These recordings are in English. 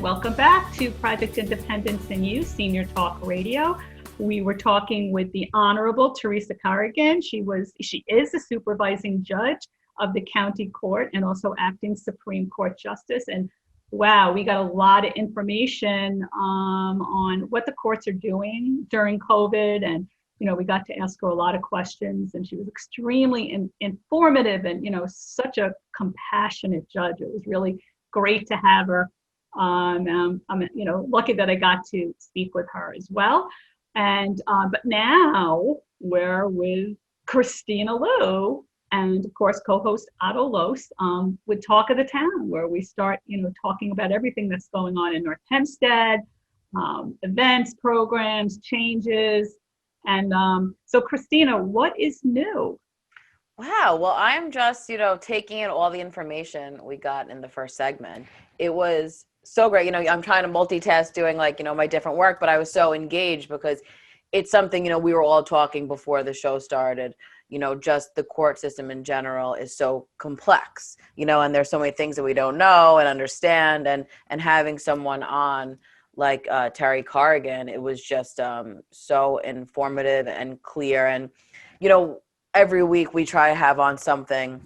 Welcome back to Project Independence and You, Senior Talk Radio. We were talking with the Honorable Teresa Corrigan. She is a supervising judge of the county court and also acting Supreme Court Justice. And wow, we got a lot of information on what the courts are doing during COVID. And, we got to ask her a lot of questions, and she was extremely informative and, such a compassionate judge. It was really great to have her. I'm lucky that I got to speak with her as well. And but now we're with Kristina Lou and, of course, co-host Otto Los with Talk of the Town, where we start, talking about everything that's going on in North Hempstead, events, programs, changes. And so, Kristina, what is new? Wow. Well, I'm just, taking in all the information we got in the first segment. It was so great. I'm trying to multitask doing my different work, but I was so engaged because it's something, we were all talking before the show started, just the court system in general is so complex, and there's so many things that we don't know and understand, and having someone on like Terry Corrigan, it was just so informative and clear. And, every week we try to have on something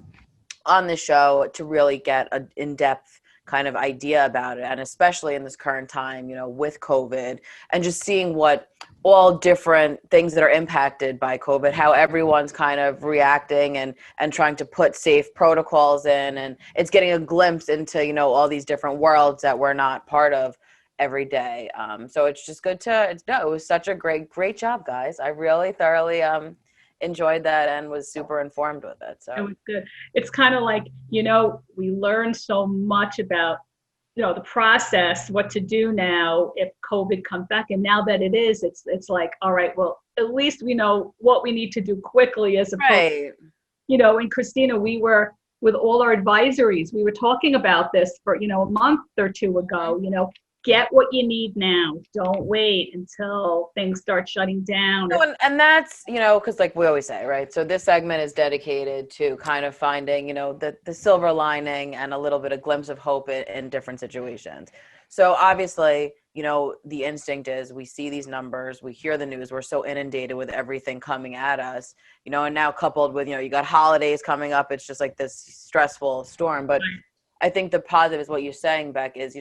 on the show to really get an in-depth kind of idea about it. And especially in this current time, with COVID, and just seeing what all different things that are impacted by COVID, how everyone's kind of reacting and trying to put safe protocols in. And it's getting a glimpse into, all these different worlds that we're not part of every day. So it's just good it was such a great job, guys. I really thoroughly enjoyed that and was super informed with it. So it was good. It's kind of like, we learned so much about, the process, what to do now if COVID comes back. And now that it is, it's like, all right, well, at least we know what we need to do quickly as opposed, right. And Kristina, we were with all our advisories, we were talking about this for, a month or two ago, get what you need now. Don't wait until things start shutting down. And that's, because like we always say, right? So this segment is dedicated to kind of finding, the silver lining and a little bit of glimpse of hope in different situations. So obviously, the instinct is we see these numbers, we hear the news, we're so inundated with everything coming at us, and now coupled with, you got holidays coming up, it's just like this stressful storm. But I think the positive is what you're saying, Beck, is,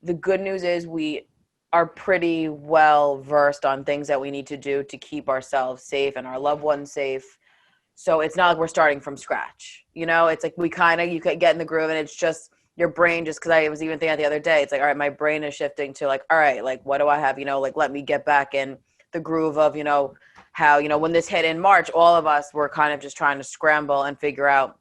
the good news is we are pretty well versed on things that we need to do to keep ourselves safe and our loved ones safe. So it's not like we're starting from scratch. It's like you can get in the groove, and it's just your brain, just because I was even thinking the other day, it's like, all right, my brain is shifting to like, all right, like what do I have, let me get back in the groove of, how, when this hit in March, all of us were kind of just trying to scramble and figure out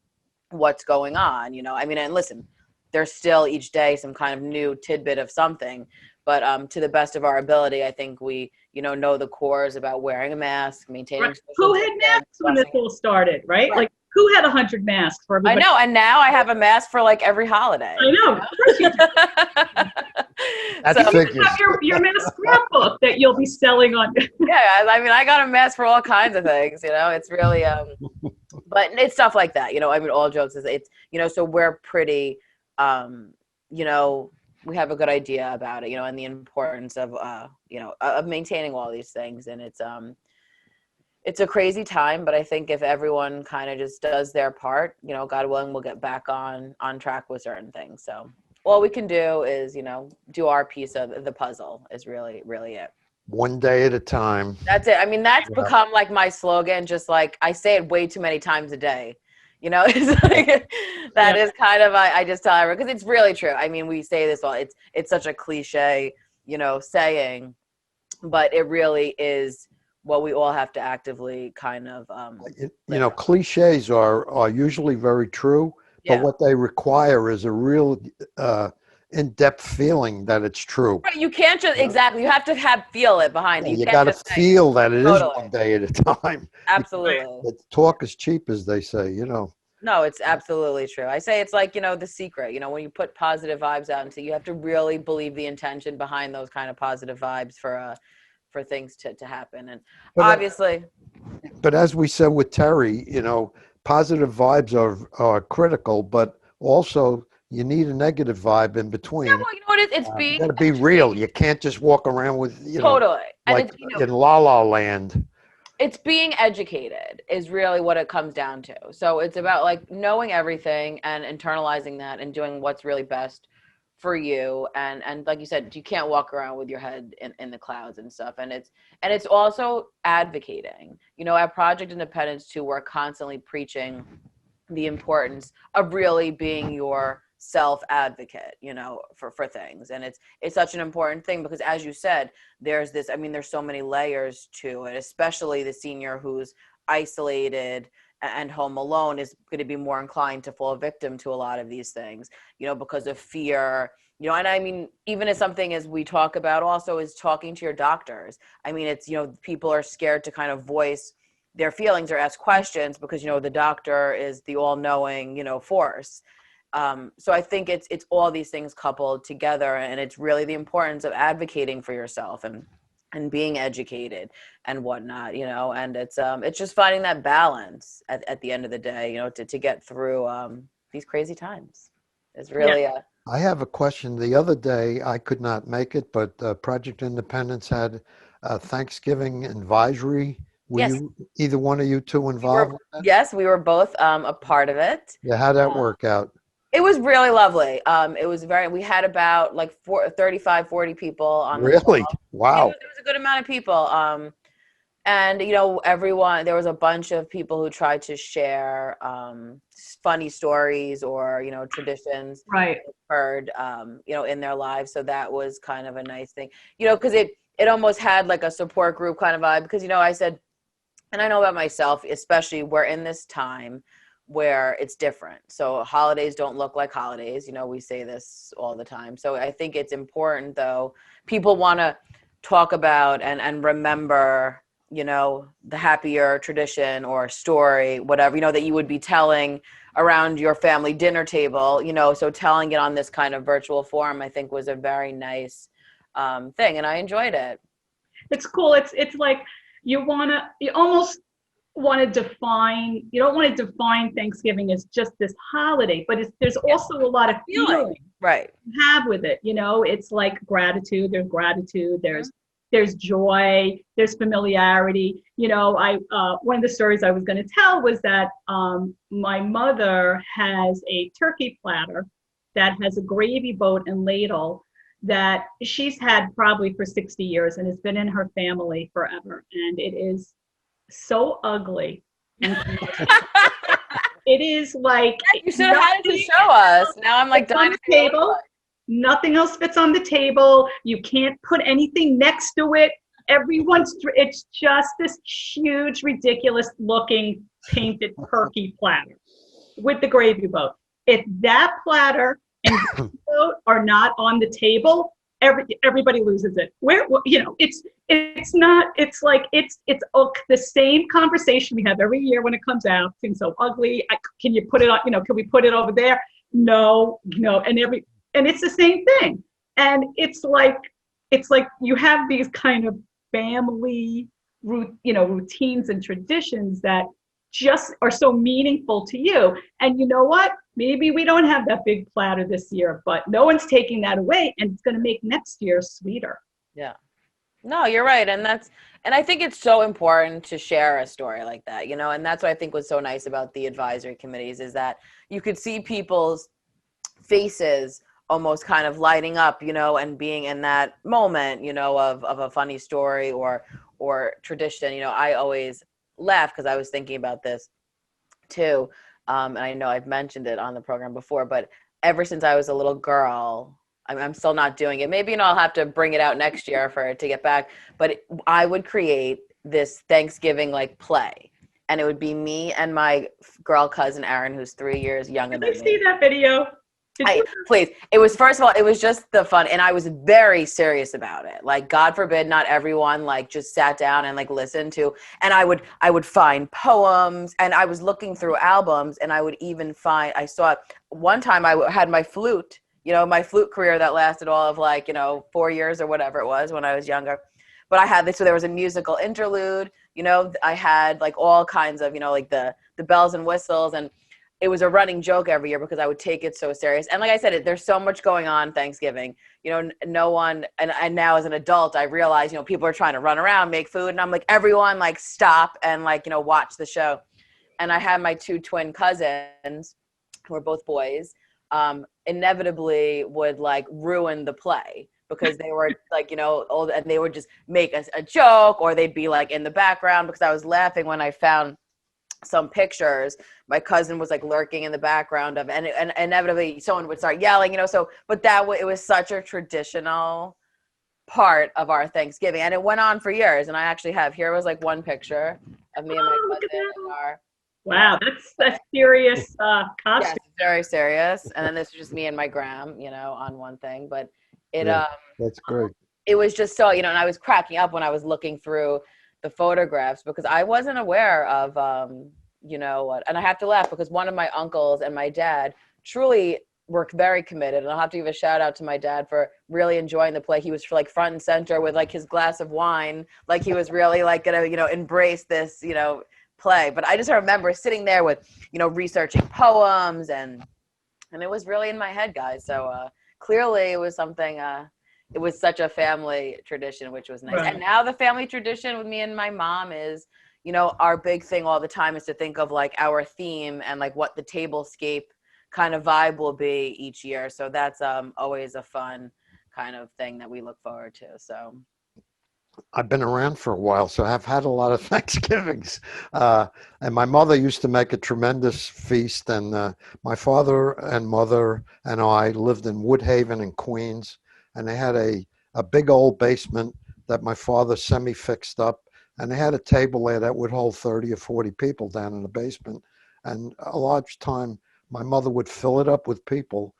what's going on, and listen, there's still each day some kind of new tidbit of something, but to the best of our ability, I think we, know the cores about wearing a mask, maintaining. Right. Who had masks when this all started, right? Like who had 100 masks for everybody? I know, and now I have a mask for like every holiday. I know. Of course you do. So you have your mask scrapbook that you'll be selling on. Yeah, I got a mask for all kinds of things. It's really, but it's stuff like that. All jokes is so we're pretty. We have a good idea about it, and the importance of, of maintaining all these things. And it's a crazy time, but I think if everyone kind of just does their part, God willing, we'll get back on track with certain things. So all we can do is, do our piece of the puzzle is really, really it. One day at a time. That's it. That's become like my slogan, just like I say it way too many times a day. It's like that is kind of I just tell everyone, because it's really true. We say this all. It's such a cliche, saying, but it really is what we all have to actively kind of. Cliches are usually very true, but what they require is a real in-depth feeling that it's true. Right, you can't just exactly. You have to feel it behind it. You got to feel that it is one day at a time. Absolutely. Talk is cheap, as they say. No, it's absolutely true. I say it's like, The Secret, when you put positive vibes out into, you have to really believe the intention behind those kind of positive vibes for things to happen. And obviously. But as we said with Terry, positive vibes are critical, but also you need a negative vibe in Yeah, between. well, you know what it is? It's You being got to be real. You can't just walk around with, totally, and like it's, you know, in La La Land. it's being educated is really what it comes down to. So it's about like knowing everything and internalizing that and doing what's really best for you. And like you said, you can't walk around with your head in the clouds and stuff. And it's also advocating. You know, at Project Independence too, we're constantly preaching the importance of really being your self advocate, you know, for things. And it's such an important thing because, as you said, there's this, I mean, there's so many layers to it, especially the senior who's isolated and home alone is going to be more inclined to fall victim to a lot of these things, you know, because of fear, you know. And I mean, even as something as we talk about also is talking to your doctors. I mean, it's, you know, people are scared to kind of voice their feelings or ask questions because, you know, the doctor is the all-knowing, you know, force. So I think it's all these things coupled together, and it's really the importance of advocating for yourself and being educated and whatnot, you know. And it's just finding that balance at the end of the day, you know, to get through these crazy times. It's really I have a question. The other day, I could not make it, but Project Independence had a Thanksgiving advisory. Were yes, you, either one of you two involved with that? yes, we were both a part of it. Yeah, how'd that work out? It was really lovely. It was we had about like 35, 40 people on the call. Really? It Wow. was, it was a good amount of people. And, you know, everyone, there was a bunch of people who tried to share funny stories or, you know, traditions Right. they've heard, you know, in their lives. So that was kind of a nice thing, you know, because it almost had like a support group kind of vibe because, you know, I said, and I know about myself, especially we're in this time where it's different. So holidays don't look like holidays. You know, we say this all the time. So I think it's important, though, people want to talk about and remember, you know, the happier tradition or story, whatever, you know, that you would be telling around your family dinner table, you know. So telling it on this kind of virtual form, I think was a very nice thing. And I enjoyed it. It's cool. It's like you almost want to define, you don't want to define Thanksgiving as just this holiday, but there's also a lot of feeling Right. you have with it. You know, it's like gratitude, there's joy, there's familiarity. You know, one of the stories I was going to tell was that my mother has a turkey platter that has a gravy boat and ladle that she's had probably for 60 years and has been in her family forever. And it is so ugly. And it is like You should have had it to show us. Now I'm like dying on to the see what it looks table. like. Nothing else fits on the table. You can't put anything next to it. It's just this huge, ridiculous looking painted turkey platter with the gravy boat. If that platter and gravy boat are not on the table, everybody loses it. You know, it's not, it's like, it's the same conversation we have every year when it comes out. It's so ugly. Can you put it on, you know, can we put it over there? No. And it's the same thing. And it's like you have these kind of family routines and traditions that just are so meaningful to you. And you know what? Maybe we don't have that big platter this year, but no one's taking that away, and it's going to make next year sweeter. Yeah. No, you're right. And I think it's so important to share a story like that, you know, and that's what I think was so nice about the advisory committees is that you could see people's faces almost kind of lighting up, you know, and being in that moment, you know, of a funny story or tradition. You know, I always laugh because I was thinking about this too. And I know I've mentioned it on the program before, but ever since I was a little girl, I'm still not doing it. Maybe, you know, I'll have to bring it out next year for it to get back. But I would create this Thanksgiving like play, and it would be me and my girl cousin Erin, who's 3 years younger than me. Did you see that video? Please. It was, first of all, it was just the fun, and I was very serious about it. Like, God forbid, not everyone like just sat down and like listened to. And I would find poems, and I was looking through albums, and I would even find. I saw one time I had my flute. You know, my flute career that lasted all of like, you know, 4 years or whatever it was when I was younger. But I had this, so there was a musical interlude. You know, I had like all kinds of, you know, like the bells and whistles, and it was a running joke every year because I would take it so serious. And like I said, there's so much going on Thanksgiving, you know, no one, and now as an adult, I realize, you know, people are trying to run around, make food. And I'm like, everyone like stop and like, you know, watch the show. And I had my 2 twin cousins who are both boys, inevitably would like ruin the play because they were like, you know, old, and they would just make a joke, or they'd be like in the background, because I was laughing when I found some pictures. My cousin was like lurking in the background of, and inevitably someone would start yelling, you know, so, but it was such a traditional part of our Thanksgiving, and it went on for years. And I actually have, here was like one picture of me and my cousin in our, wow, that's serious costume. yes, very serious. And then this was just me and my gram, you know, on one thing, but it, Yeah, that's great. it was just so, you know, and I was cracking up when I was looking through the photographs because I wasn't aware of, you know what, and I have to laugh because one of my uncles and my dad truly were very committed. And I'll have to give a shout out to my dad for really enjoying the play. He was like front and center with like his glass of wine. Like he was really like gonna, you know, embrace this, you know, play. But I just remember sitting there with, you know, researching poems, and it was really in my head, guys. So clearly it was something, it was such a family tradition, which was nice. Right. And now the family tradition with me and my mom is, you know, our big thing all the time is to think of like our theme and like what the tablescape kind of vibe will be each year. So that's always a fun kind of thing that we look forward to. So I've been around for a while, so I've had a lot of Thanksgivings. And my mother used to make a tremendous feast. And my father and mother and I lived in Woodhaven in Queens. And they had a big old basement that my father semi-fixed up. And they had a table there that would hold 30 or 40 people down in the basement. And a large time, my mother would fill it up with people.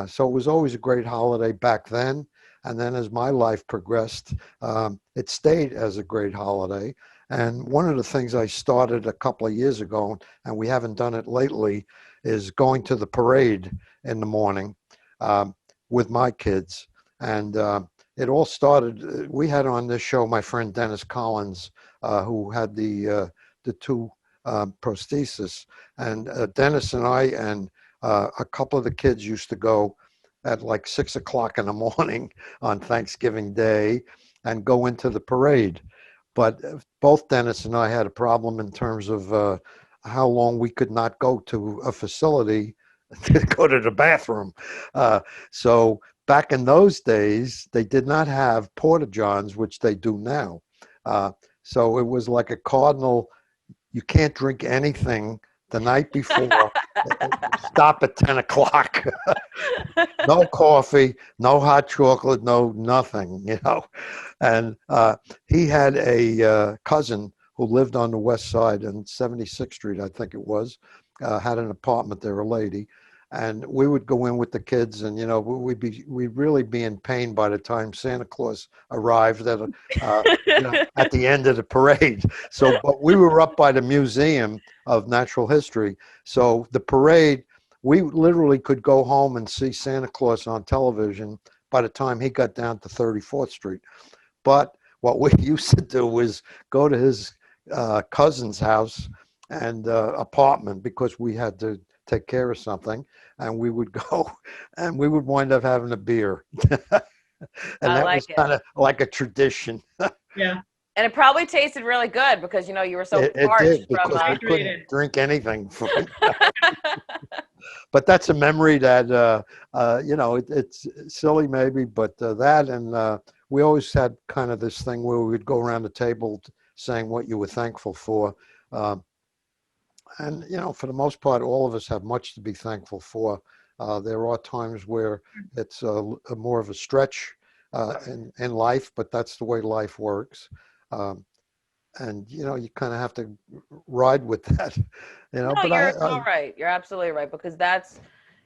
So it was always a great holiday back then. And then as my life progressed, it stayed as a great holiday. And one of the things I started a couple of years ago, and we haven't done it lately, is going to the parade in the morning with my kids. And it all started, we had on this show my friend Dennis Collins, who had the 2 prosthesis. And Dennis and I and a couple of the kids used to go at like 6 o'clock in the morning on Thanksgiving Day and go into the parade. But both Dennis and I had a problem in terms of how long we could not go to a facility to go to the bathroom. So back in those days, they did not have porta-johns, which they do now. So it was like a cardinal, you can't drink anything the night before. Stop at 10 o'clock. No coffee, no hot chocolate, no nothing, you know. And he had a cousin who lived on the west side on 76th Street, I think it was, had an apartment there, a lady. And we would go in with the kids, and you know, we'd really be in pain by the time Santa Claus arrived at you know, at the end of the parade. So, but we were up by the Museum of Natural History, so the parade, we literally could go home and see Santa Claus on television by the time he got down to 34th Street. But what we used to do was go to his cousin's house and apartment, because we had to take care of something, and we would go and we would wind up having a beer. And that was kind of like a tradition. Yeah. And it probably tasted really good because, you know, you were so parched. It did, because we couldn't drink anything from But that's a memory that, you know, it's silly maybe, but that, and we always had kind of this thing where we would go around the table saying what you were thankful for. And, you know, for the most part, all of us have much to be thankful for. There are times where it's more of a stretch in life, but that's the way life works. And, you know, you kind of have to ride with that, you know. No, but you're all right. You're absolutely right, because that's,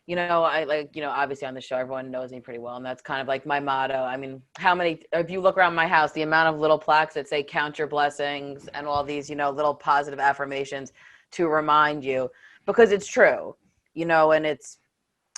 you know, I like, you know, obviously on the show, everyone knows me pretty well. And that's kind of like my motto. I mean, if you look around my house, the amount of little plaques that say count your blessings and all these, you know, little positive affirmations to remind you, because it's true, you know, and it's,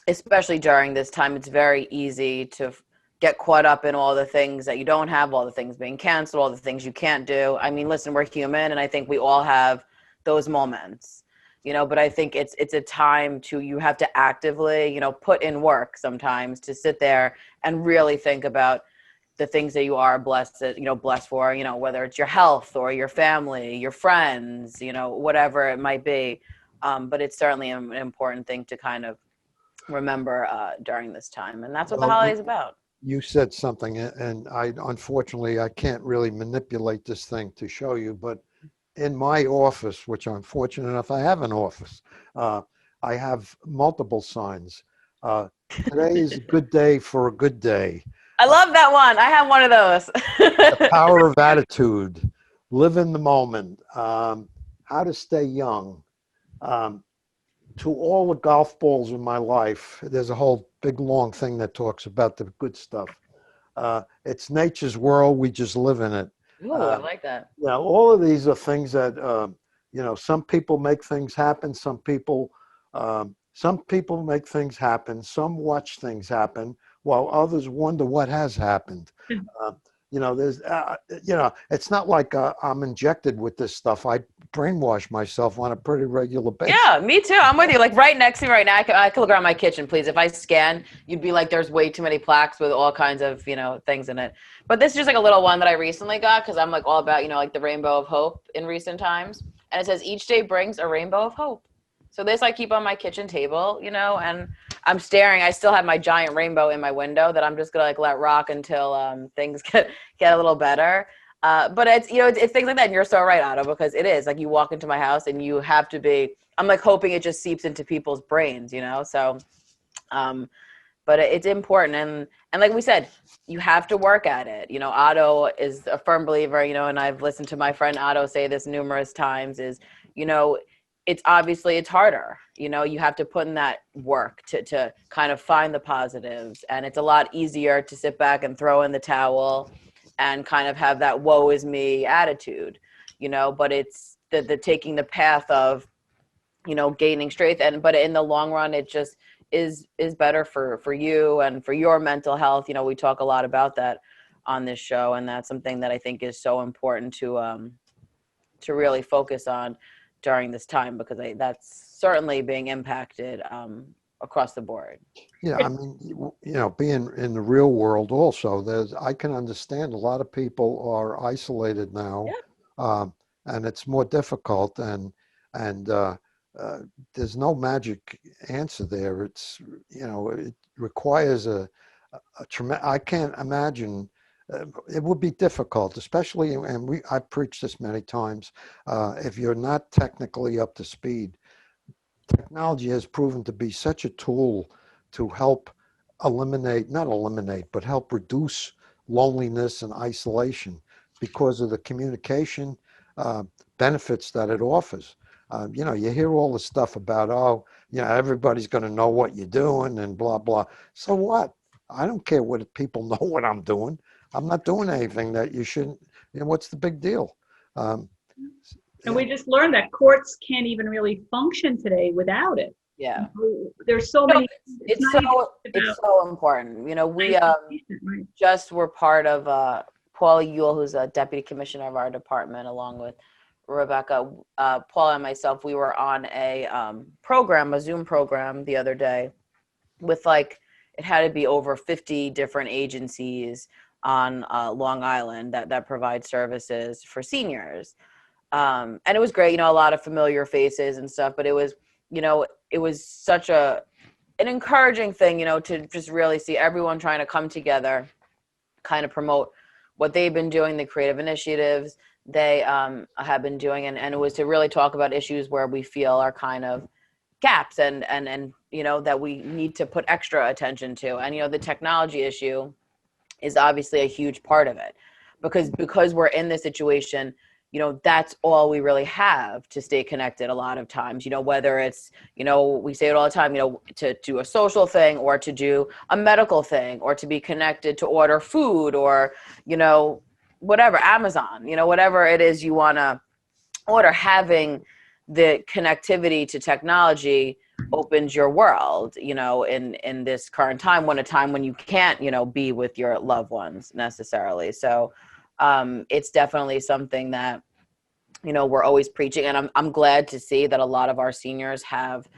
especially during this time, it's very easy to get caught up in all the things that you don't have, all the things being canceled, all the things you can't do. I mean, listen, we're human, and I think we all have those moments. but I think it's a time you have to actively, put in work sometimes to sit there and really think about the things that you are blessed for, whether it's your health or your family, your friends, whatever it might be. But it's certainly an important thing to kind of remember during this time. And that's what the Well, holiday's about. you said something, and unfortunately I can't really manipulate this thing to show you, but in my office, which I'm fortunate enough I have an office, I have multiple signs. Today is a good day for a good day. I love that one. I have one of those. The power of attitude, live in the moment, how to stay young. Um, to all the golf balls in my life, there's a whole big long thing that talks about the good stuff. It's nature's world. We just live in it. Ooh, I like that. Yeah, all of these are things that some people make things happen. Some people make things happen. Some watch things happen, while others wonder what has happened. There's, it's not like I'm injected with this stuff. I brainwash myself on a pretty regular basis. Yeah, me too. I'm with you. Like right next to me right now, I could look around my kitchen, please. If I scan, you'd be like, there's way too many plaques with all kinds of, things in it. But this is just like a little one that I recently got because I'm like all about, like the rainbow of hope in recent times. And it says each day brings a rainbow of hope. So this I keep on my kitchen table, and I'm staring. I still have my giant rainbow in my window that I'm just gonna like let rock until things get a little better. But it's it's things like that. And you're so right, Otto, because it is like you walk into my house and you have to be. I'm like hoping it just seeps into people's brains, So, but it's important, and like we said, you have to work at it. Otto is a firm believer, and I've listened to my friend Otto say this numerous times. Is it's harder. You have to put in that work to kind of find the positives. And it's a lot easier to sit back and throw in the towel and kind of have that woe is me attitude, but it's the taking the path of, gaining strength. But in the long run, it just is better for you and for your mental health. We talk a lot about that on this show. And that's something that I think is so important to really focus on during this time, because that's certainly being impacted across the board. Yeah, I mean, being in the real world also, I can understand a lot of people are isolated now, and it's more difficult, and there's no magic answer there. It's it requires a tremendous. I can't imagine. It would be difficult, especially, and I've preached this many times, if you're not technically up to speed. Technology has proven to be such a tool to help but help reduce loneliness and isolation because of the communication benefits that it offers. You hear all the stuff about, everybody's going to know what you're doing and blah, blah. So what? I don't care what people know what I'm doing. I'm not doing anything that you shouldn't. What's the big deal? And we just learned that courts can't even really function today without it. Yeah. There's so many. It's so important. We just were part of Paul Ewell, who's a deputy commissioner of our department, along with Rebecca, Paul and myself. We were on a Zoom program the other day with it had to be over 50 different agencies on Long Island that provide services for seniors. And it was great, a lot of familiar faces and stuff, but it was such an encouraging thing, to just really see everyone trying to come together, kind of promote what they've been doing, the creative initiatives they have been doing. And it was to really talk about issues where we feel are kind of gaps and that we need to put extra attention to. And, the technology issue is obviously a huge part of it, because we're in this situation, that's all we really have to stay connected a lot of times, whether it's, we say it all the time, to do a social thing or to do a medical thing or to be connected to order food or, whatever, Amazon, whatever it is you want to order, having the connectivity to technology opens your world, in this current time, when you can't, be with your loved ones necessarily. So it's definitely something that, we're always preaching, and I'm glad to see that a lot of our seniors have,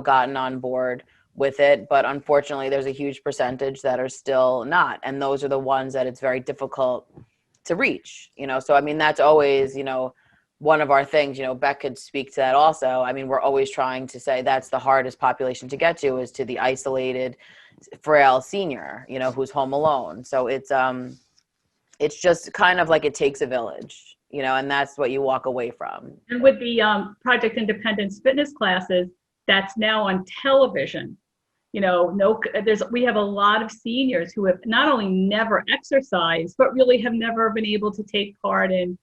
gotten on board with it. But unfortunately, there's a huge percentage that are still not. And those are the ones that it's very difficult to reach, So, I mean, that's always, one of our things, Beck could speak to that also. I mean, we're always trying to say that's the hardest population to get to, is to the isolated, frail senior, who's home alone. So it's just kind of like it takes a village, and that's what you walk away from. And with the Project Independence fitness classes, that's now on television. We have a lot of seniors who have not only never exercised, but really have never been able to take part in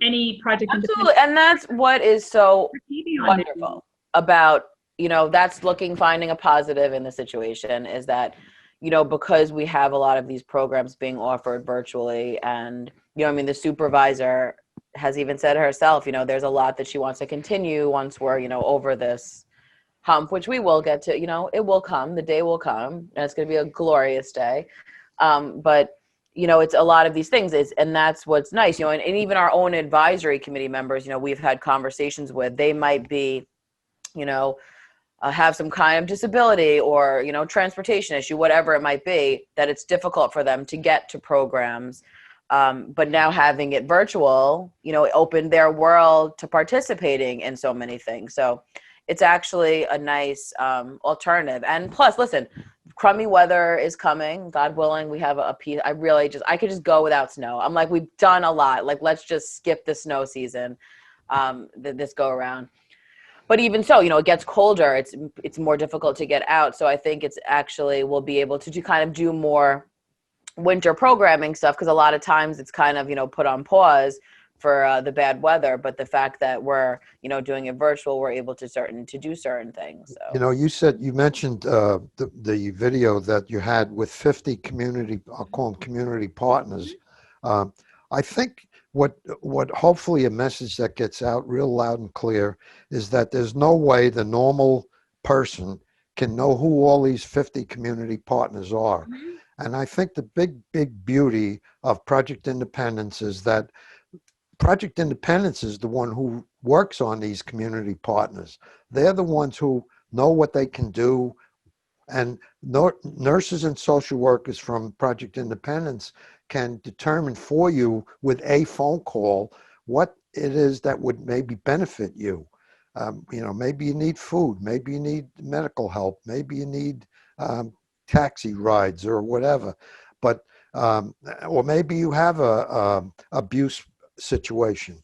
any Project Absolutely. Independence. And that's what is so wonderful about, that's finding a positive in the situation, is that, because we have a lot of these programs being offered virtually, and, the supervisor has even said herself, there's a lot that she wants to continue once we're, over this hump, which we will get to, it will come, the day will come, and it's going to be a glorious day. But, it's a lot of these things, and that's what's nice, and even our own advisory committee members, we've had conversations with, they might be, have some kind of disability or, transportation issue, whatever it might be, that it's difficult for them to get to programs. But now having it virtual, it opened their world to participating in so many things. So it's actually a nice alternative. And plus, listen, crummy weather is coming. God willing, we have a piece. I could just go without snow. I'm like, we've done a lot. Like, let's just skip the snow season this go around. But even so, it gets colder. It's more difficult to get out. So I think it's actually, we'll be able to do more winter programming stuff, because a lot of times it's kind of, put on pause for the bad weather. But the fact that we're, doing it virtual, we're able to do certain things. So. You mentioned the video that you had with 50 community, I'll call them community partners. I think what hopefully a message that gets out real loud and clear is that there's no way the normal person can know who all these 50 community partners are. Mm-hmm. And I think the big beauty of Project Independence is that Project Independence is the one who works on these community partners. They're the ones who know what they can do. And nurses and social workers from Project Independence can determine for you with a phone call what it is that would maybe benefit you. Maybe you need food, maybe you need medical help, maybe you need taxi rides or whatever. But or maybe you have a abuse situation.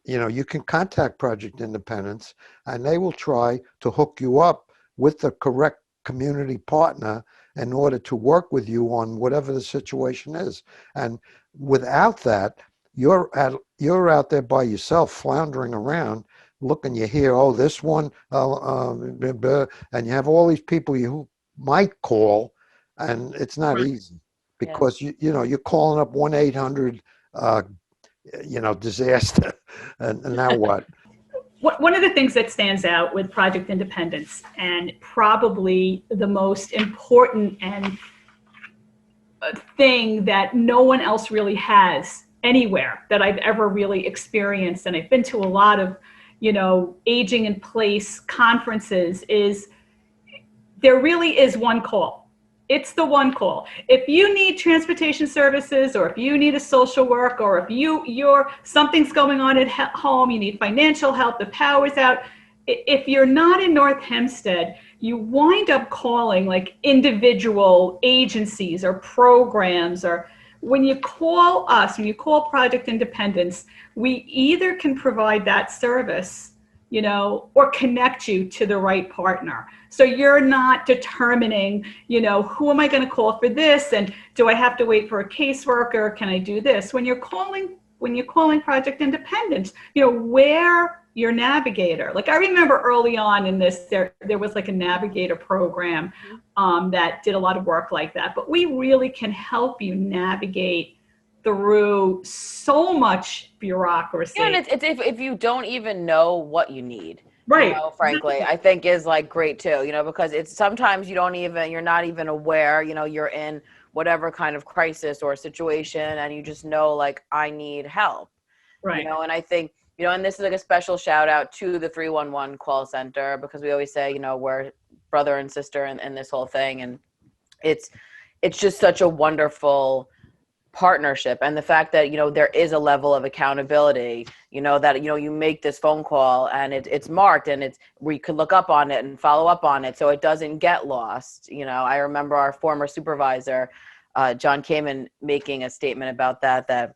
You can contact Project Independence, and they will try to hook you up with the correct community partner in order to work with you on whatever the situation is. And without that, you're out there by yourself, floundering around, looking. You hear, oh, this one, and you have all these people you might call, and it's not easy because you're calling up 1-800 disaster, and now what? One of the things that stands out with Project Independence, and probably the most important and thing that no one else really has anywhere that I've ever really experienced, and I've been to a lot of, aging in place conferences, is there really is one call. It's the one call. If you need transportation services, or if you need a social work, or if you're something's going on at home, you need financial help, the power's out. If you're not in North Hempstead, you wind up calling like individual agencies or programs. Or when you call us, when you call Project Independence, we either can provide that service, or connect you to the right partner. So you're not determining, who am I going to call for this? And do I have to wait for a caseworker? Can I do this? When you're calling Project Independence, where your navigator. Like, I remember early on in this, there was like a navigator program that did a lot of work like that. But we really can help you navigate through so much bureaucracy. Yeah, and it's if you don't even know what you need, right? Frankly, I think is like great too. Because it's sometimes you're not even aware. You're in whatever kind of crisis or situation, and you just know, like, I need help. Right. And I think, and this is like a special shout out to the 311 call center, because we always say, we're brother and sister in this whole thing. And it's just such a wonderful partnership, and the fact that there is a level of accountability, that you make this phone call and it's marked, and it's where you could look up on it and follow up on it so it doesn't get lost. I remember our former supervisor, John Kamen, making a statement about that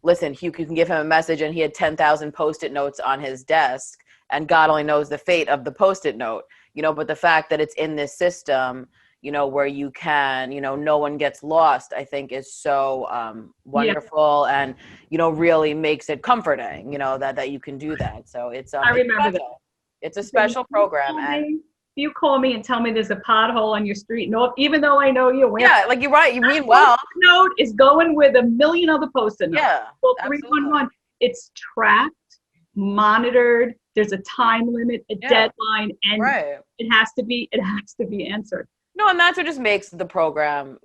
listen, you can give him a message and he had 10,000 post-it notes on his desk, and God only knows the fate of the post-it note, but the fact that it's in this system, where you can, no one gets lost, I think is so wonderful. Yeah. And, really makes it comforting, that you can do that. So it's, I remember that. It's a special program. And you call me and tell me there's a pothole on your street, no, even though I know you're yeah, like you're right. You mean well. Note is going with a million other post-it notes. Yeah. Well, 311, it's tracked, monitored. There's a time limit, a deadline, and it has to be answered. No, and that's what just makes the program,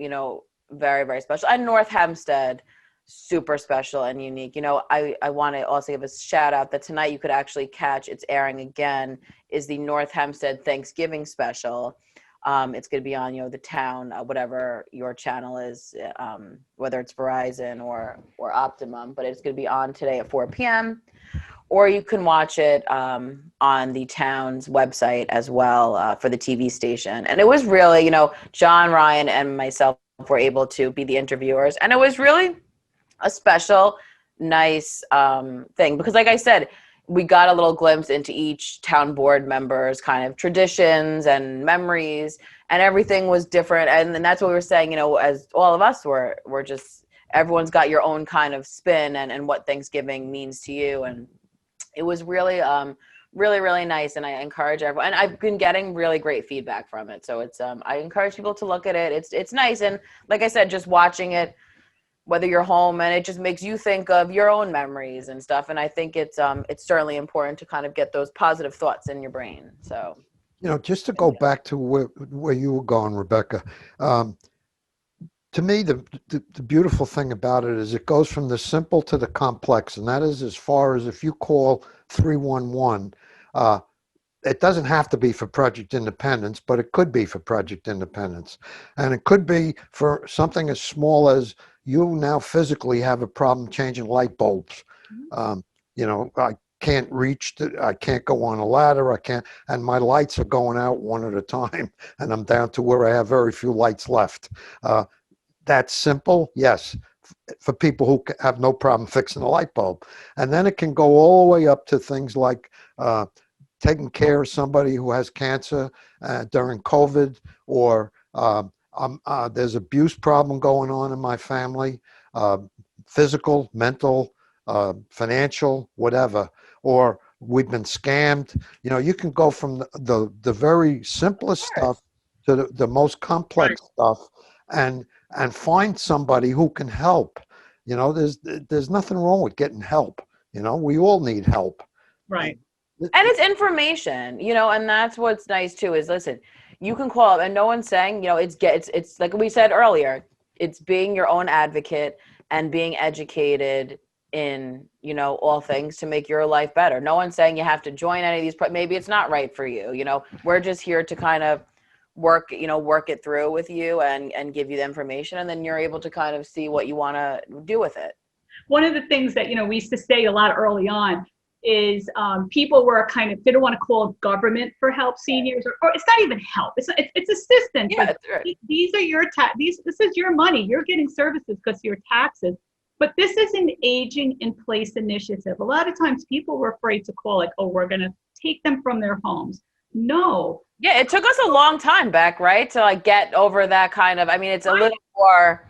very, very special. And North Hempstead, super special and unique. I want to also give a shout out that tonight you could actually catch, it's airing again, is the North Hempstead Thanksgiving special. It's going to be on, the Town, whatever your channel is, whether it's Verizon or Optimum, but it's going to be on today at 4 p.m. Or you can watch it on the Town's website as well for the TV station. And it was really, John, Ryan, and myself were able to be the interviewers. And it was really a special, nice thing. Because like I said, we got a little glimpse into each town board member's kind of traditions and memories. And everything was different. And that's what we were saying, as all of us were just, everyone's got your own kind of spin and what Thanksgiving means to you. And it was really, really, really nice. And I encourage everyone, and I've been getting really great feedback from it. So it's, I encourage people to look at it. It's nice. And like I said, just watching it, whether you're home, and it just makes you think of your own memories and stuff. And I think it's certainly important to kind of get those positive thoughts in your brain. So, just to go back to where you were going, Rebecca, to me, the beautiful thing about it is it goes from the simple to the complex. And that is as far as if you call 311, it doesn't have to be for Project Independence, but it could be for Project Independence. And it could be for something as small as you now physically have a problem changing light bulbs. I can't reach, I can't go on a ladder, and my lights are going out one at a time, and I'm down to where I have very few lights left. That's simple, yes, for people who have no problem fixing a light bulb. And then it can go all the way up to things like taking care of somebody who has cancer during COVID, or there's abuse problem going on in my family, physical, mental, financial, whatever, or we've been scammed. You can go from the very simplest stuff to the most complex stuff, and find somebody who can help. There's nothing wrong with getting help. We all need help. Right. And it's information, and that's what's nice too, is listen, you can call up, and no one's saying, it's like we said earlier, it's being your own advocate and being educated in, all things to make your life better. No one's saying you have to join any of these, maybe it's not right for you. We're just here to kind of work it through with you and give you the information, and then you're able to kind of see what you want to do with it. One of the things that, we used to say a lot early on is people were kind of, they don't want to call government for help seniors, or it's not even help. It's assistance. Yeah, that's right. These are your this is your money. You're getting services because of your taxes. But this is an aging in place initiative. A lot of times people were afraid to call it, we're going to take them from their homes. No. Yeah, it took us a long time back, right, to like get over that kind of, it's a little more,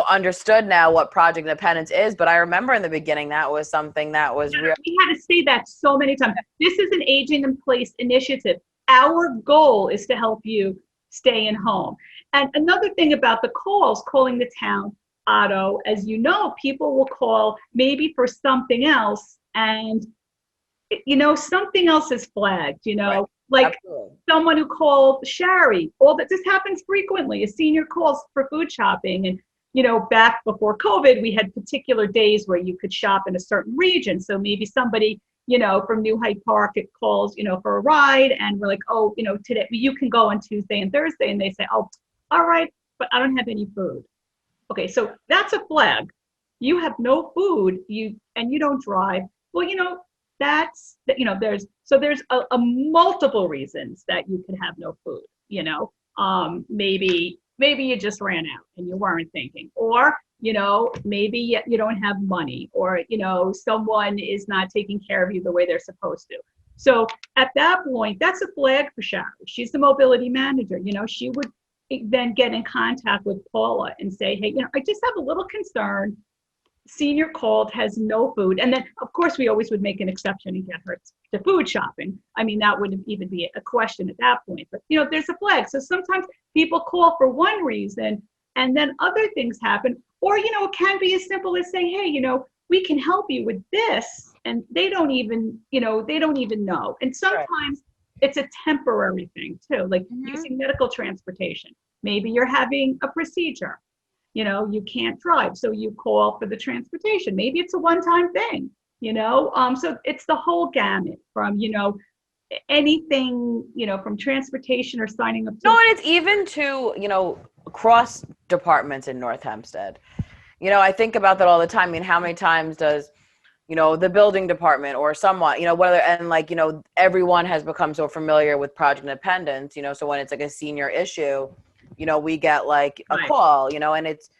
understood now what Project Independence is, but I remember in the beginning that was something that was real. We had to say that so many times. This is an aging in place initiative. Our goal is to help you stay in home. And another thing about the calling the town, Otto, as you know, people will call maybe for something else, and something else is flagged, Right. Like Absolutely. Someone who called Shari. All that, this happens frequently. A senior calls for food shopping, and back before COVID, we had particular days where you could shop in a certain region. So maybe somebody, from New Hyde Park, it calls, for a ride, and we're like, oh, today you can go on Tuesday and Thursday, and they say, oh, all right, but I don't have any food. Okay, so that's a flag. You have no food, and you don't drive. Well, there's a multiple reasons that you could have no food. Maybe you just ran out and you weren't thinking, or maybe you don't have money, or someone is not taking care of you the way they're supposed to. So at that point, that's a flag for Shari. She's the mobility manager. She would then get in contact with Paula and say, hey, I just have a little concern. Senior called, has no food. And then, of course, we always would make an exception and get her to food shopping. I mean, that wouldn't even be a question at that point. But, there's a flag. So sometimes people call for one reason, and then other things happen. Or, it can be as simple as saying, hey, we can help you with this. And they don't even know. And sometimes it's a temporary thing, too, like using medical transportation. Maybe you're having a procedure. You can't drive, so you call for the transportation. Maybe it's a one-time thing, so it's the whole gamut from, anything, from transportation or signing up. No, and it's even to, cross departments in North Hempstead. I think about that all the time. I mean, how many times does, the building department or someone, whether, and everyone has become so familiar with Project Independence, so when it's like a senior issue, we get like a call, and it's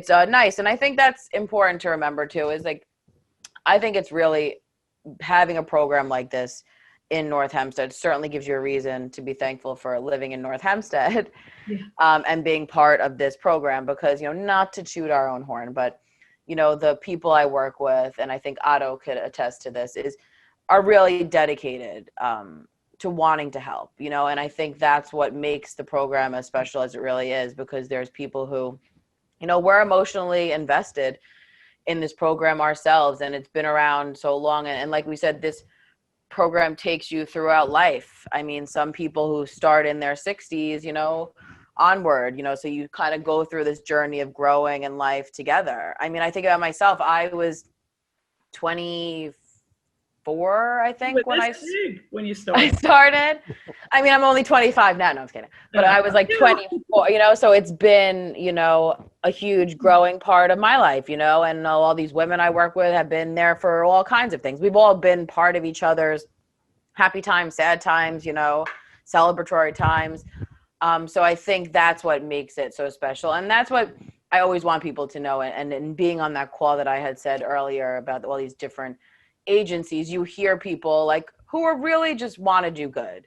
nice. And I think that's important to remember too, is like, I think it's really having a program like this in North Hempstead certainly gives you a reason to be thankful for living in North Hempstead and being part of this program, because, not to toot our own horn, but, the people I work with, and I think Otto could attest to this, are really dedicated to wanting to help, and I think that's what makes the program as special as it really is, because there's people who, we're emotionally invested in this program ourselves, and it's been around so long. And like we said, this program takes you throughout life. I mean, some people who start in their 60s, onward, so you kind of go through this journey of growing in life together. I mean, I think about myself, I was 24, I think, when you started. I started. I mean, I'm only 25 now. No, I'm kidding. But I was like 24, so it's been, a huge growing part of my life, and all these women I work with have been there for all kinds of things. We've all been part of each other's happy times, sad times, celebratory times. So I think that's what makes it so special. And that's what I always want people to know. And being on that call that I had said earlier about all these different agencies, you hear people like who are really just want to do good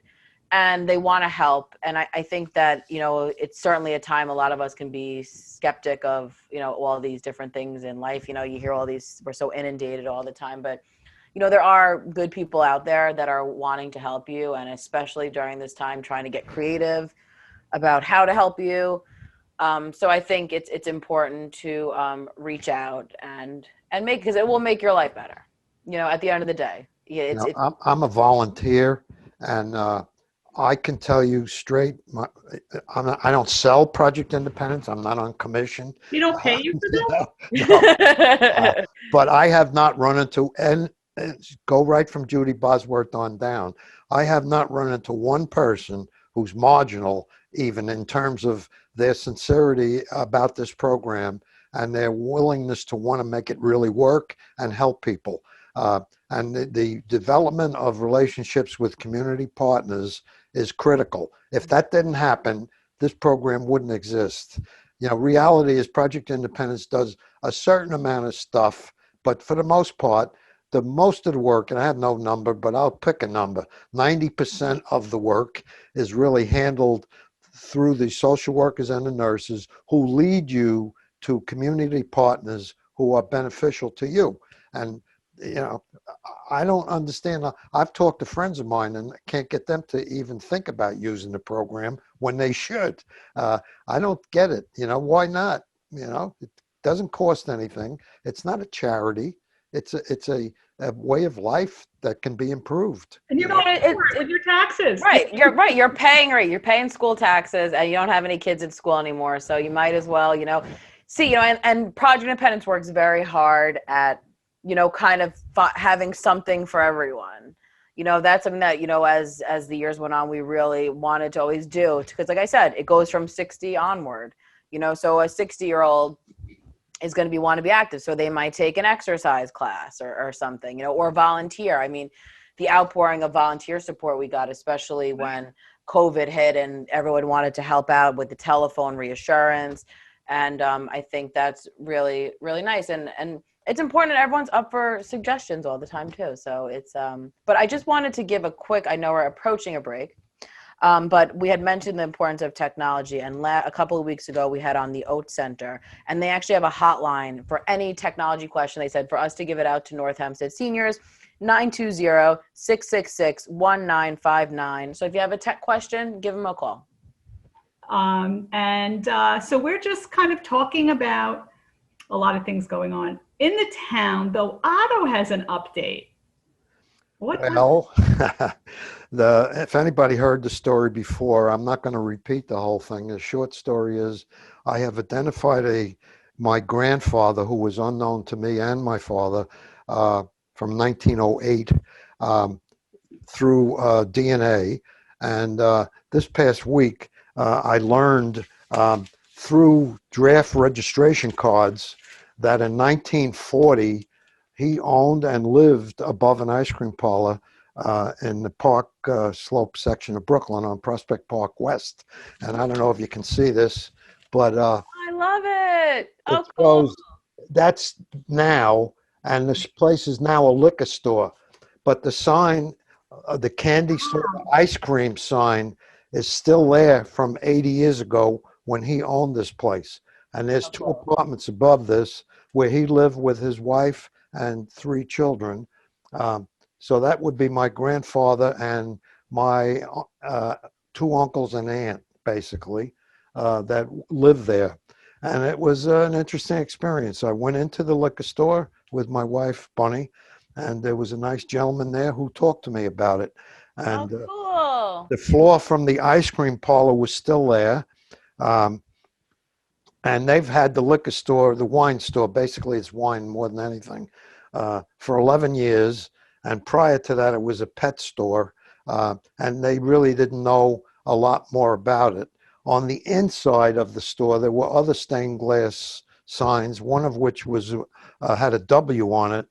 and they want to help. And I think that, it's certainly a time a lot of us can be skeptic of, all these different things in life. You hear all these, we're so inundated all the time, but there are good people out there that are wanting to help you. And especially during this time, trying to get creative about how to help you. So I think it's important to reach out and make, because it will make your life better. At the end of the day, I'm a volunteer, and I can tell you straight, I don't sell Project Independence. I'm not on commission. You don't pay you for that? No. But I have not run into, and go right from Judy Bosworth on down, I have not run into one person who's marginal, even in terms of their sincerity about this program and their willingness to want to make it really work and help people. And the development of relationships with community partners is critical. If that didn't happen, this program wouldn't exist. Reality is Project Independence does a certain amount of stuff, but for the most part, the most of the work, and I have no number, but I'll pick a number, 90% of the work is really handled through the social workers and the nurses who lead you to community partners who are beneficial to you. And I don't understand. I've talked to friends of mine and can't get them to even think about using the program when they should. I don't get it. Why not? It doesn't cost anything. It's not a charity. It's a way of life that can be improved. And you're paying with your taxes. Right. You're right. You're paying school taxes, and you don't have any kids in school anymore. So you might as well, See, and Project Independence works very hard at, kind of having something for everyone. That's something that, as the years went on, we really wanted to always do. Because like I said, it goes from 60 onward, so a 60-year-old is going to want to be active. So they might take an exercise class or something, or volunteer. I mean, the outpouring of volunteer support we got, especially when COVID hit and everyone wanted to help out with the telephone reassurance. And I think that's really, really nice. And it's important that everyone's up for suggestions all the time too. So it's, but I just wanted to give a quick, I know we're approaching a break. But we had mentioned the importance of technology, and a couple of weeks ago we had on the Oat Center, and they actually have a hotline for any technology question. They said for us to give it out to North Hempstead seniors, 920-666-1959. So if you have a tech question, give them a call. So we're just kind of talking about a lot of things going on in the town, though Otto has an update. Well, if anybody heard the story before, I'm not going to repeat the whole thing. The short story is I have identified my grandfather, who was unknown to me and my father, from 1908 through DNA. And this past week, I learned through draft registration cards that in 1940, he owned and lived above an ice cream parlor in the Park Slope section of Brooklyn on Prospect Park West. And I don't know if you can see this, but I love it. Oh, it cool. shows that's now, and this place is now a liquor store. But the sign, the candy store ice cream sign, is still there from 80 years ago when he owned this place. And there's two apartments above this where he lived with his wife and 3 children. So that would be my grandfather and my 2 uncles and aunt, basically, that lived there. And it was an interesting experience. I went into the liquor store with my wife, Bunny, and there was a nice gentleman there who talked to me about it. And cool. the floor from the ice cream parlor was still there. And they've had the liquor store, the wine store, basically it's wine more than anything, for 11 years. And prior to that, it was a pet store. And they really didn't know a lot more about it. On the inside of the store, there were other stained glass signs, one of which was had a W on it,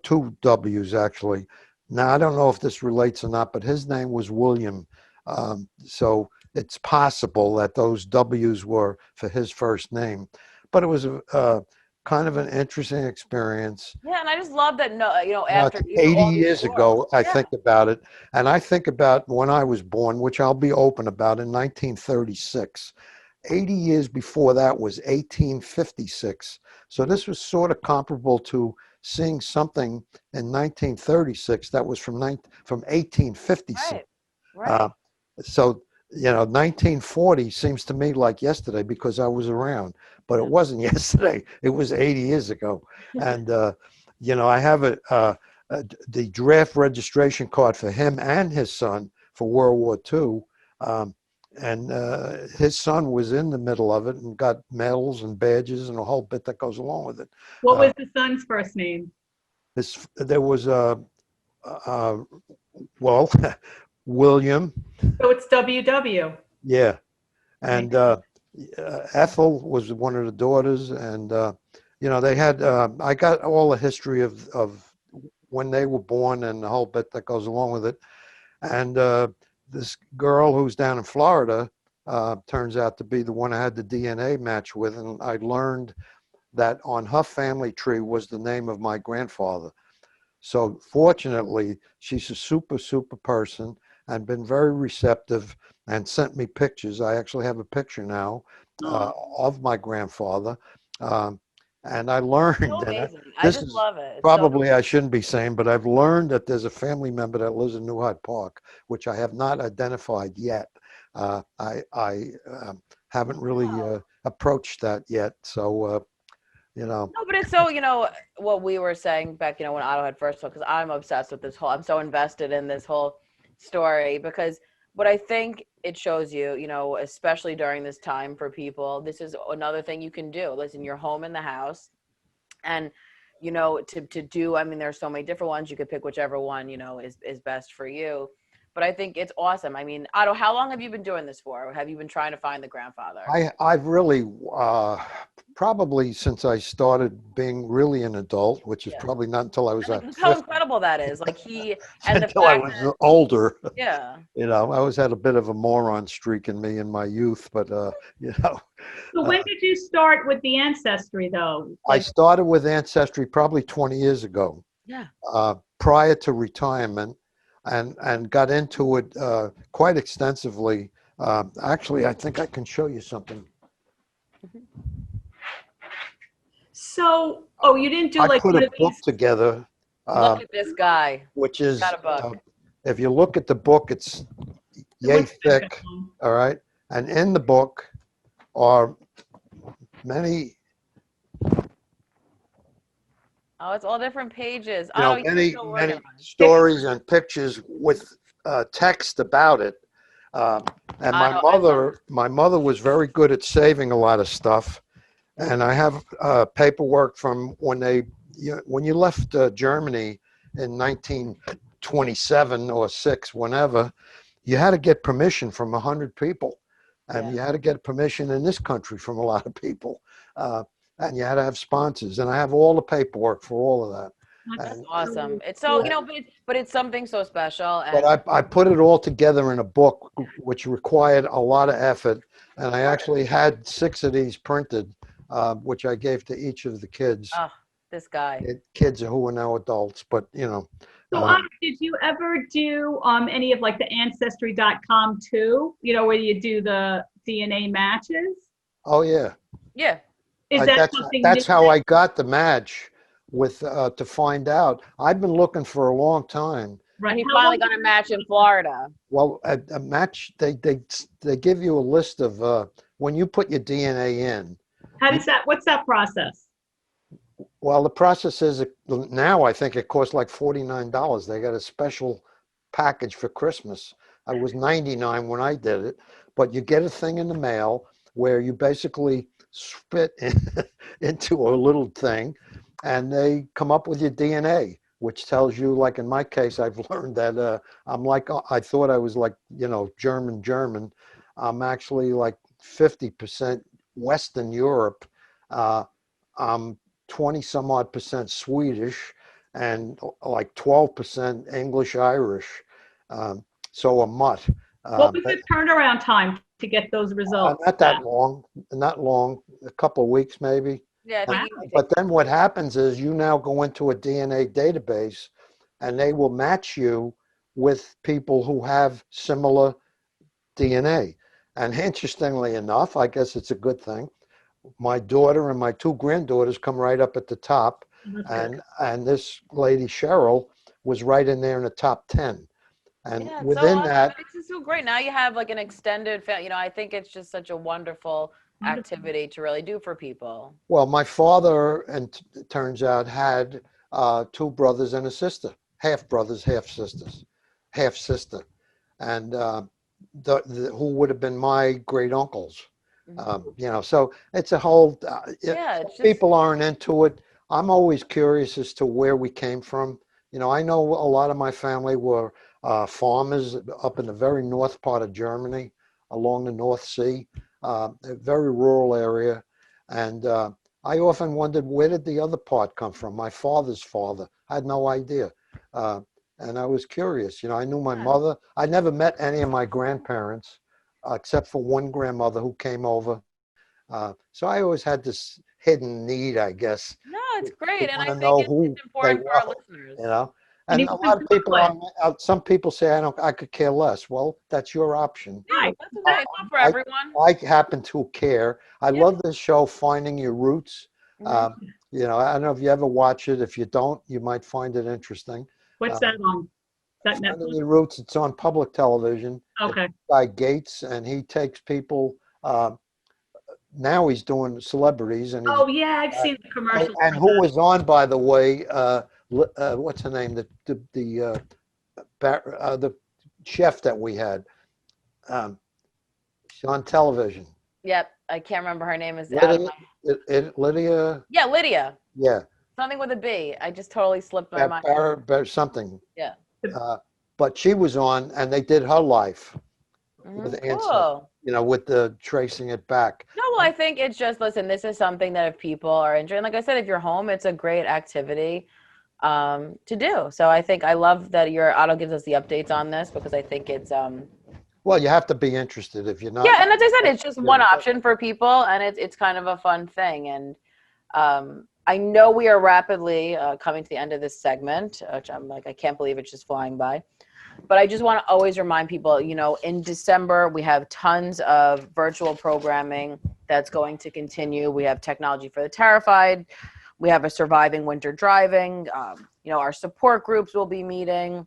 2 W's actually. Now, I don't know if this relates or not, but his name was William. So it's possible that those W's were for his first name. But it was kind of an interesting experience. Yeah, and I just love that, after 80 years ago, I think about it. And I think about when I was born, which I'll be open about, in 1936. 80 years before that was 1856. So this was sort of comparable to seeing something in 1936 that was from 1856. Right. So, 1940 seems to me like yesterday because I was around, but it wasn't yesterday. It was 80 years ago. And, I have the draft registration card for him and his son for World War II. And his son was in the middle of it and got medals and badges and a whole bit that goes along with it. What was the son's first name? There was William. So it's WW. Yeah. And Ethel was one of the daughters. And, they had, I got all the history of when they were born and the whole bit that goes along with it. And this girl who's down in Florida turns out to be the one I had the DNA match with. And I learned that on her family tree was the name of my grandfather. So fortunately, she's a super, super person and been very receptive and sent me pictures. I actually have a picture now of my grandfather. And I learned, So and amazing. I just love it. It's probably I shouldn't be saying, but I've learned that there's a family member that lives in New Hyde Park, which I have not identified yet. I haven't really approached that yet. So, No, but it's so, what we were saying back, when Otto had first talked, because I'm obsessed with this I'm so invested in this whole story because But I think it shows you, you know, especially during this time for people, this is another thing you can do. Listen, you're home in the house, and you know, to do, I mean, there's so many different ones. You could pick whichever one, you know, is best for you. But I think it's awesome. I mean, Otto, how long have you been doing this for? Or have you been trying to find the grandfather? I've really probably since I started being really an adult, which is Yeah. probably not until I was And like, at look how 50, incredible that is. Like and the until I fact was that, older. yeah. You know, I always had a bit of a moron streak in me in my youth, but you know, So when did you start with the ancestry though? I Like, started with Ancestry probably 20 years ago, Yeah. prior to retirement, and got into it quite extensively. Actually, I think I can show you something. so, oh, you didn't do I like put one a of book these. together, Look at this guy. which He's is, got a book. if you look at the book, it's yay What's the second thick. one? All right, and in the book are many, Oh, it's all different pages. you know, Otto, you're many so many organized. stories and pictures with text about it. Um, and Otto, I love it. my mother was very good at saving a lot of stuff. And I have paperwork from when you left Germany in 1927 or six, whenever, you had to get permission from 100 people, and Yeah. you had to get permission in this country from a lot of people, uh, and you had to have sponsors. And I have all the paperwork for all of that. That's That's And, awesome. really It's so, cool. you know, but it's something so special. but And I put it all together in a book, which required a lot of effort. And I sure. actually had 6 of these printed, which I gave to each of the kids. Oh, this guy. Kids who are now adults, but you know, So, did you ever do any of like the ancestry.com too? You know, where you do the DNA matches? oh yeah, Yeah. Is that that's something new? that's how I got the match with to find out. I've been looking for a long time. Right. And he How finally long got a match in Florida. Well, a match they give you a list of when you put your DNA in. How does that? What's that process? Well, the process is now I think it costs like $49. They got a special package for Christmas. I was 99 when I did it, but you get a thing in the mail where you basically spit into a little thing, and they come up with your DNA, which tells you, like in my case, I've learned that I'm like, I thought I was like, you know, German. I'm actually like 50% Western Europe. I'm 20 some odd percent Swedish and like 12% English Irish. So a mutt. What was the turnaround time to get those results? Not that long, not long, a couple of weeks maybe. Yeah, I Wow. think you But then what happens is you now go into a DNA database and they will match you with people who have similar DNA. And interestingly enough, I guess it's a good thing, my daughter and my 2 granddaughters come right up at the top, That's good. and this lady Cheryl was right in there in the top 10. And yeah, it's so within awesome. that, It's just so great. Now you have like an extended family. You know, I think it's just such a wonderful Wonderful. activity to really do for people. well, my father, and it turns out, had 2 brothers and a sister, half brothers, half sisters, half sister, and who would have been my great uncles. You know, so it's a whole. Yeah, it's just People aren't into it. I'm always curious as to where we came from. You know, I know a lot of my family were farmers up in the very north part of Germany, along the North Sea, a very rural area, and I often wondered, where did the other part come from? My father's father. I had no idea. And I was curious. You know, I knew my yeah. mother. I never met any of my grandparents, except for one grandmother who came over. So I always had this hidden need, I guess, No, it's to great, and want I to think know who it's they important for our were, listeners. you know. And And he a was lot in of people Brooklyn. some people say I could care less. Well, that's your option. Yeah, Right. that's okay. It's not for I, everyone. I happen to care. I Yeah. love this show, Finding Your Roots. Mhm. You know, I don't know if you ever watch it. If you don't, you might find it interesting. What's that on? Is that Finding Netflix? Your Roots, it's on public television. Okay. It's by Gates, and he takes people. Now he's doing celebrities, and he's Oh yeah, I've seen the commercials and for who that. was on, by the way, what's her name? The chef that we had. She's on television. Yep, I can't remember her name. Is out of Lydia, my... Lydia, Yeah, Lydia. yeah, Something with a B. I just totally slipped my mind. something. Yeah. But she was on, and they did her life with answer, Cool. with the tracing it back. No, well, I think it's just, listen, this is something that if people are enjoying, like I said, if you're home, it's a great activity to do. So I love that your Otto gives us the updates on this, because I think it's Well, you have to be interested. If you're not, yeah, and as I said, it's just one option for people, and it's kind of a fun thing. And I know we are rapidly coming to the end of this segment, which I'm like, I can't believe it's just flying by. But I just want to always remind people, in December, we have tons of virtual programming that's going to continue. We have Technology for the Terrified. We have a Surviving Winter Driving. Our support groups will be meeting.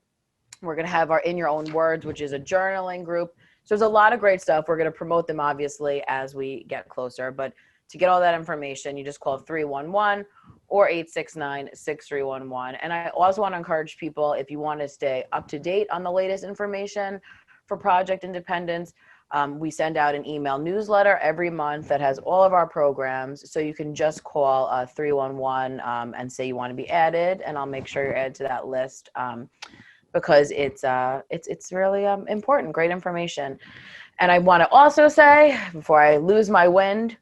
We're going to have our In Your Own Words, which is a journaling group. So there's a lot of great stuff. We're going to promote them, obviously, as we get closer. But to get all that information, you just call 311 or 869-6311. And I also want to encourage people, if you want to stay up to date on the latest information for Project Independence, we send out an email newsletter every month that has all of our programs. So you can just call 311 and say you want to be added, and I'll make sure you're added to that list. Because it's really important, great information. And I want to also say, before I lose my wind,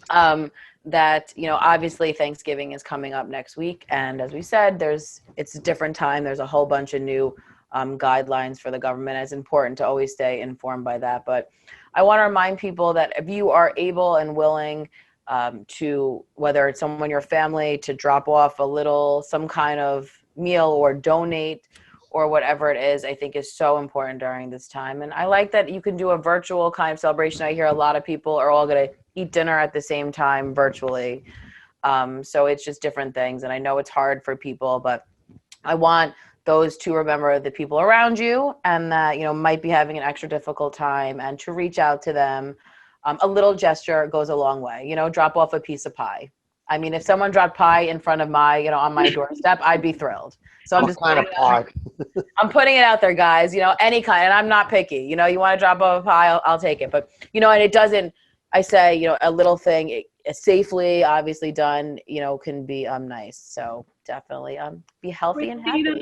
that obviously Thanksgiving is coming up next week, and as we said, it's a different time. There's a whole bunch of new guidelines for the government. It's important to always stay informed by that. But I want to remind people that if you are able and willing to, whether it's someone in your family, to drop off some kind of meal or donate, or whatever it is, I think is so important during this time. And I like that you can do a virtual kind of celebration. I hear a lot of people are all going to eat dinner at the same time virtually. So it's just different things. And I know it's hard for people, but I want those to remember the people around you and that, might be having an extra difficult time, and to reach out to them. A little gesture goes a long way, drop off a piece of pie. I mean, if someone dropped pie in front of on my doorstep, I'd be thrilled. So I'm just kind of pie. I'm putting it out there, guys, any kind, and I'm not picky, you want to drop off a pie, I'll take it. But, and it doesn't, I say, a little thing safely, obviously done, can be nice. So definitely be healthy and happy.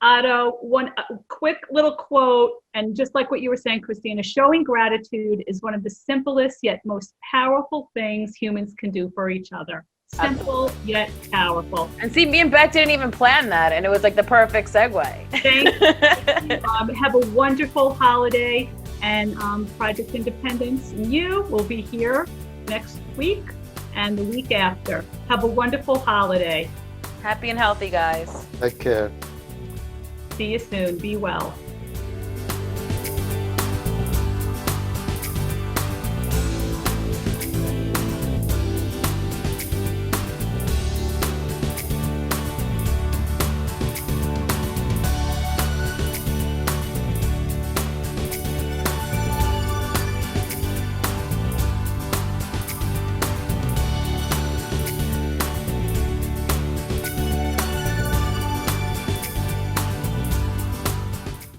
Otto, one quick little quote, and just like what you were saying, Kristina, showing gratitude is one of the simplest yet most powerful things humans can do for each other. Simple yet powerful. And see, me and Beck didn't even plan that, and it was like the perfect segue. Thank you. Have a wonderful holiday, and Project Independence and you will be here next week and the week after. Have a wonderful holiday. Happy and healthy, guys. Take care. See you soon. Be well.